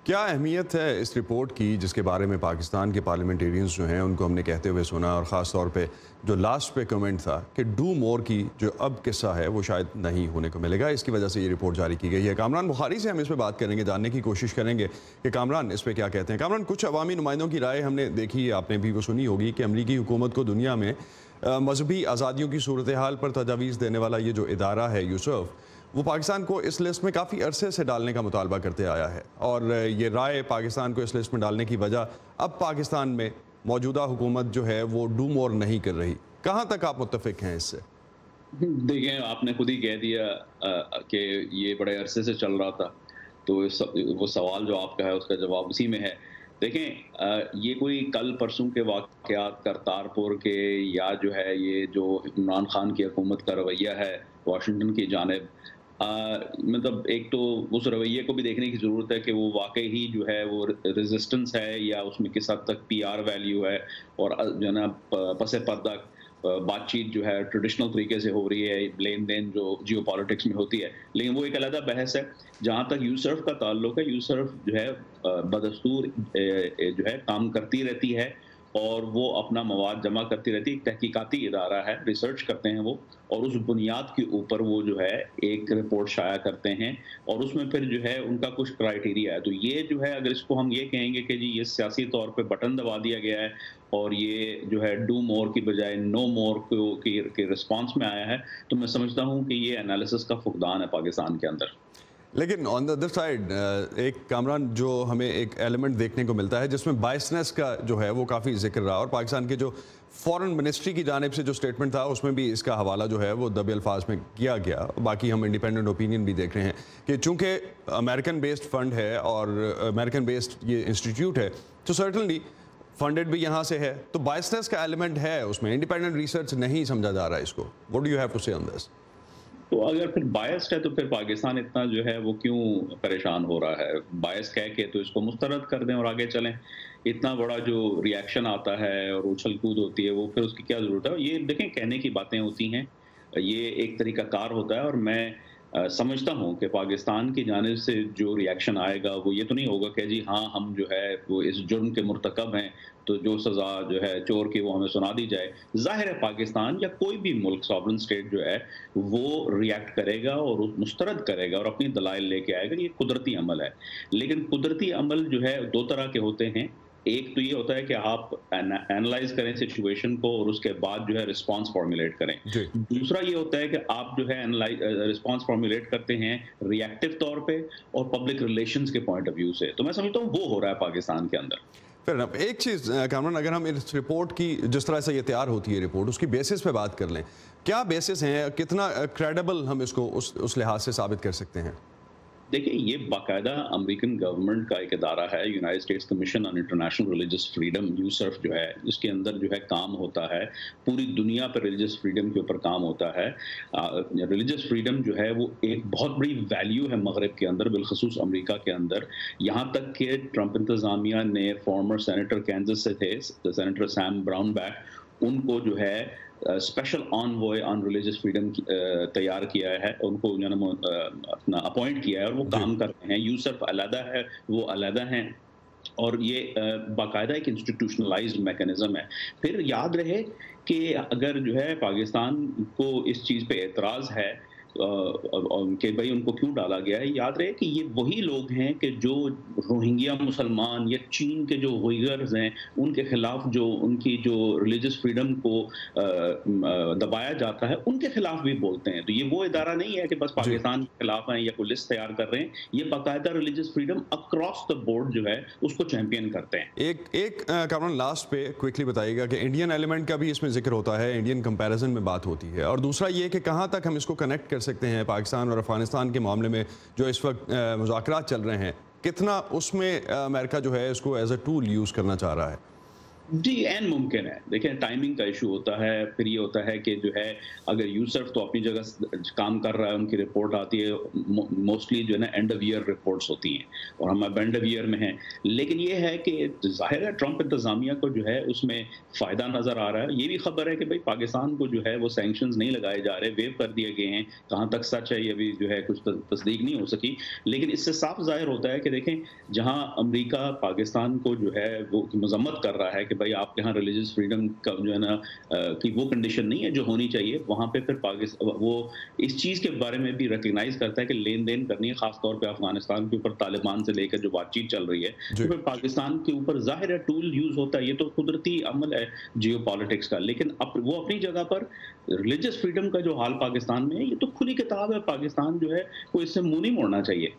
क्या अहमियत है इस रिपोर्ट की जिसके बारे में पाकिस्तान के पार्लियामेंटेरियंस जो हैं उनको हमने कहते हुए सुना, और ख़ास तौर पे जो लास्ट पे कमेंट था कि डू मोर की जो अब किस्सा है वो शायद नहीं होने को मिलेगा, इसकी वजह से ये रिपोर्ट जारी की गई है। कामरान बुखारी से हम इस पर बात करेंगे, जानने की कोशिश करेंगे कि कामरान इस पर क्या कहते हैं। कामरान, कुछ अवामी नुमाइंदों की राय हमने देखी है, आपने भी वो सुनी होगी कि अमरीकी हुकूमत को दुनिया में मजहबी आज़ादियों की सूरत हाल पर तजावीज़ देने वाला ये जो इदारा है यूसुफ, वो पाकिस्तान को इस लिस्ट में काफ़ी अरसे से डालने का मुतालबा करते आया है, और ये राय पाकिस्तान को इस लिस्ट में डालने की वजह अब पाकिस्तान में मौजूदा हुकूमत जो है वो डू मोर नहीं कर रही। कहाँ तक आप मुत्तफिक हैं इससे? देखिए, आपने खुद ही कह दिया कि ये बड़े अरसे से चल रहा था, तो वो सवाल जो आपका है उसका जवाब उसी में है। देखें, ये कोई कल परसों के वाक़यात करतारपुर के या जो है ये जो इमरान खान की हुकूमत का रवैया है वाशिंगटन की जानिब, मतलब एक तो उस रवैये को भी देखने की ज़रूरत है कि वो वाकई ही जो है वो रेजिस्टेंस है या उसमें किस हद तक पीआर वैल्यू है, और जो है ना पसे पर्दा बातचीत जो है ट्रेडिशनल तरीके से हो रही है, लेन देन जो जियो पॉलिटिक्स में होती है। लेकिन वो एक अलग बहस है। जहाँ तक यूसर्फ का ताल्लुक है, यूसर्फ जो है बदस्तूर जो है काम करती रहती है और वो अपना मवाद जमा करती रहती है। एक तहकीकाती इदारा है, रिसर्च करते हैं वो, और उस बुनियाद के ऊपर वो जो है एक रिपोर्ट शाया करते हैं, और उसमें फिर जो है उनका कुछ क्राइटेरिया है। तो ये जो है, अगर इसको हम ये कहेंगे कि जी ये सियासी तौर पे बटन दबा दिया गया है और ये जो है डू मोर की बजाय नो मोर के रिस्पॉन्स में आया है, तो मैं समझता हूँ कि ये एनालिसिस का फुकदान है पाकिस्तान के अंदर। लेकिन ऑन द अदर साइड एक कामरान जो हमें एक एलिमेंट देखने को मिलता है जिसमें बायसनेस का जो है वो काफ़ी जिक्र रहा, और पाकिस्तान के जो फॉरेन मिनिस्ट्री की जानिब से जो स्टेटमेंट था उसमें भी इसका हवाला जो है वो दबे अल्फाज में किया गया। बाकी हम इंडिपेंडेंट ओपिनियन भी देख रहे हैं कि चूँकि अमेरिकन बेस्ड फंड है और अमेरिकन बेस्ड ये इंस्टीट्यूट है, तो सर्टनली फंडेड भी यहाँ से है, तो बायसनेस का एलिमेंट है उसमें। इंडिपेंडेंट रिसर्च नहीं समझा जा रहा है इसको। What do you have to say on this? तो अगर फिर बायस्ड है तो फिर पाकिस्तान इतना जो है वो क्यों परेशान हो रहा है? बायस कह के तो इसको मुस्तरद कर दें और आगे चलें। इतना बड़ा जो रिएक्शन आता है और उछल कूद होती है, वो फिर उसकी क्या ज़रूरत है? ये देखें, कहने की बातें होती हैं, ये एक तरीका कार होता है, और मैं समझता हूँ कि पाकिस्तान की जानिब से जो रिएक्शन आएगा वो ये तो नहीं होगा कि जी हाँ, हम जो है वो इस जुर्म के मुर्तकब हैं, तो जो सज़ा जो है चोर की वो हमें सुना दी जाए। ज़ाहिर है पाकिस्तान या कोई भी मुल्क, सॉवरेन स्टेट जो है, वो रिएक्ट करेगा और मुस्तरद करेगा और अपनी दलाइल लेके आएगा। ये कुदरती अमल है। लेकिन कुदरती अमल जो है दो तरह के होते हैं। एक तो ये होता है कि आप एनालाइज करें सिचुएशन को और उसके बाद जो है रिस्पांस फॉर्मुलेट करें। दूसरा ये होता है कि आप जो है रिस्पांस फॉर्मुलेट करते हैं रिएक्टिव तौर पे और पब्लिक रिलेशंस के पॉइंट ऑफ व्यू से। तो मैं समझता हूँ वो हो रहा है पाकिस्तान के अंदर। फिर एक चीज़ कामरान, अगर हम इस रिपोर्ट की जिस तरह से ये तैयार होती है रिपोर्ट, उसकी बेसिस पे बात कर लें, क्या बेसिस हैं, कितना क्रेडिबल हम इसको उस लिहाज से साबित कर सकते हैं? देखिए, ये बाकायदा अमेरिकन गवर्नमेंट का एक इदारा है, United States Commission on International Religious Freedom, यूसर्फ जो है, जिसके अंदर जो है काम होता है पूरी दुनिया पर रिलीजियस फ्रीडम के ऊपर काम होता है। रिलीजियस फ्रीडम जो है वो एक बहुत बड़ी वैल्यू है मगरब के अंदर, बिलखसूस अमेरिका के अंदर। यहाँ तक कि ट्रंप इंतज़ामिया ने फॉर्मर सेनेटर कैंसस से थे, सेनेटर सैम ब्राउनबैक, उनको जो है स्पेशल ऑनवॉय ऑन रिलीजियस फ्रीडम तैयार किया है, उनको अपना अपॉइंट किया है और वो काम कर रहे हैं। यूसर्फ अलहदा है, वो अलहदा हैं, और ये बाकायदा एक इंस्टीट्यूशनलाइज्ड मैकेनिज्म है। फिर याद रहे कि अगर जो है पाकिस्तान को इस चीज़ पे एतराज़ है कि भाई उनको क्यों डाला गया है, याद रहे कि ये वही लोग हैं कि जो रोहिंग्या मुसलमान या चीन के जो उइगर्स हैं उनके खिलाफ जो उनकी जो रिलीजियस फ्रीडम को दबाया जाता है, उनके खिलाफ भी बोलते हैं। तो ये वो इदारा नहीं है कि बस पाकिस्तान के खिलाफ हैं या कोई लिस्ट तैयार कर रहे हैं। ये बाकायदा religious freedom across the board जो है उसको चैंपियन करते हैं। एक कामरान, लास्ट पे क्विकली बताइएगा कि इंडियन एलिमेंट का भी इसमें जिक्र होता है, इंडियन कंपैरिजन में बात होती है, और दूसरा ये कि कहाँ तक हम इसको कनेक्ट कर सकते हैं पाकिस्तान और अफगानिस्तान के मामले में जो इस वक्त मुज़ाकरात चल रहे हैं, कितना उसमें अमेरिका जो है इसको एज अ टूल यूज़ करना चाह रहा है? जी, ऐन मुमकिन है। देखें, टाइमिंग का इश्यू होता है, फिर ये होता है कि जो है अगर यूसुफ तो अपनी जगह काम कर रहा है, उनकी रिपोर्ट आती है, मोस्टली जो है ना एंड ऑफ ईयर रिपोर्ट्स होती हैं और हम अब एंड ऑफ ईयर में हैं। लेकिन ये है कि ज़ाहिर है ट्रंप इंतज़ामिया को जो है उसमें फ़ायदा नज़र आ रहा है। ये भी खबर है कि भई पाकिस्तान को जो है वो सैंक्शंस नहीं लगाए जा रहे, वेव कर दिए गए हैं। कहाँ तक सच है ये अभी जो है कुछ तस्दीक नहीं हो सकी। लेकिन इससे साफ ज़ाहिर होता है कि देखें, जहाँ अमेरिका पाकिस्तान को जो है वो मज़म्मत कर रहा है कि भाई आपके यहाँ रिलीजियस फ्रीडम का जो है ना कि वो कंडीशन नहीं है जो होनी चाहिए, वहाँ पे फिर पाकिस्तान वो इस चीज़ के बारे में भी रिकग्नाइज करता है कि लेन देन करनी है, खासतौर पे अफगानिस्तान के ऊपर तालिबान से लेकर जो बातचीत चल रही है, जी। तो फिर पाकिस्तान के ऊपर जाहिर है टूल यूज होता है। ये तो कुदरती अमल है जियो पॉलिटिक्स का। लेकिन वो अपनी जगह पर रिलीजियस फ्रीडम का जो हाल पाकिस्तान में है, ये तो खुली किताब है। पाकिस्तान जो है वो इससे मुंह नहीं मोड़ना चाहिए।